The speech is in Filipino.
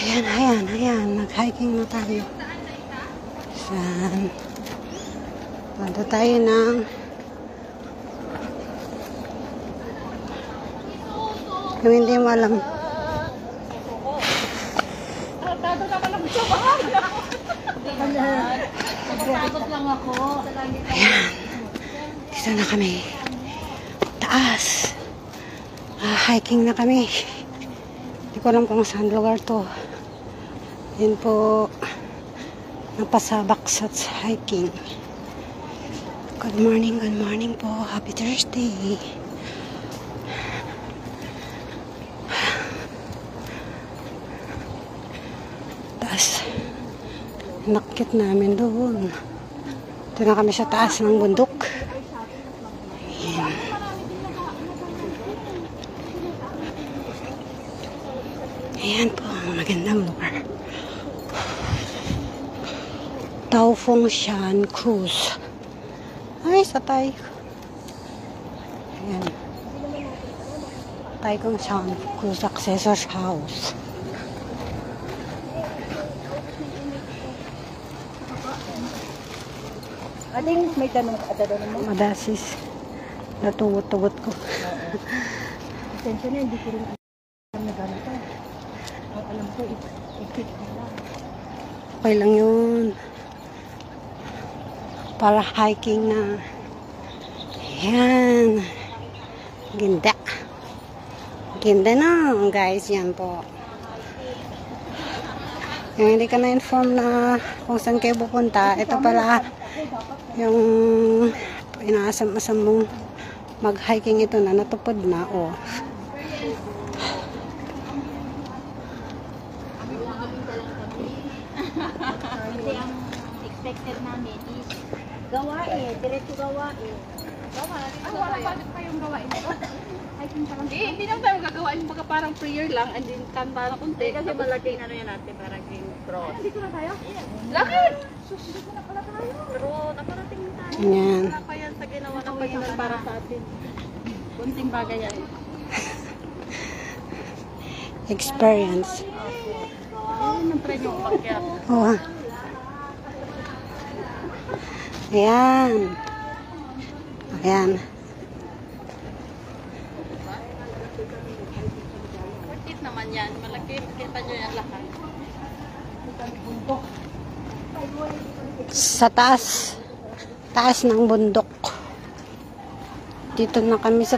Ayan, ayan, ayan. Nag-hiking na tayo. Saan? Punta tayo ng kung hindi mo alam. Nagtagot lang ako. Ayan. Dito na kami. Taas. Hiking na kami. Hindi ko alam kung saan lugar to. Yan po. Napasabak sa hiking. Good morning po. Happy Thursday. Taas. Nakit namin doon. Ito na kami sa taas ng bundok. Ayan. Ayan po ang magandang lugar. Taofeng Shan Cruise. Ay, sa tayo. Ayan. Taofeng Shan Cruise Accessors House. Ating may tanong mo? Madasis. Natugot-tugot ko. Atensya na, hindi ko rin alam na ganito. Ang alam ko, ikit ko lang. Okay lang yun. Para hiking na. Ayan. Ganda. Ganda na, guys. Yan po. Yung hindi ka na-inform na kung saan kayo pupunta, ito pala yung inaasam-asam mong mag-hiking ito na natupad na. Oh. Kasi ang expected namin is gawain, diretso gawain. Wala pa kayong gawain ito. Hindi naman tayo gagawain, baga parang prayer lang, and then kanta na kunti. Kasi malaking ano yan natin, parang king cross. Hindi ko na tayo? Lakad! Hindi ko na pala tayo. Pero nakarating na tayo. Ayan. Wala pa yan sa ginawa ng Panginoon para sa atin. Kunting bagay yan. Experience. Ayun, nag-try yung pakyat. Oh. Ayan. Ayan. Worth it naman yan. Malaki, kita nyo yan lahat. Sa taas ng bundok. Dito na kami sa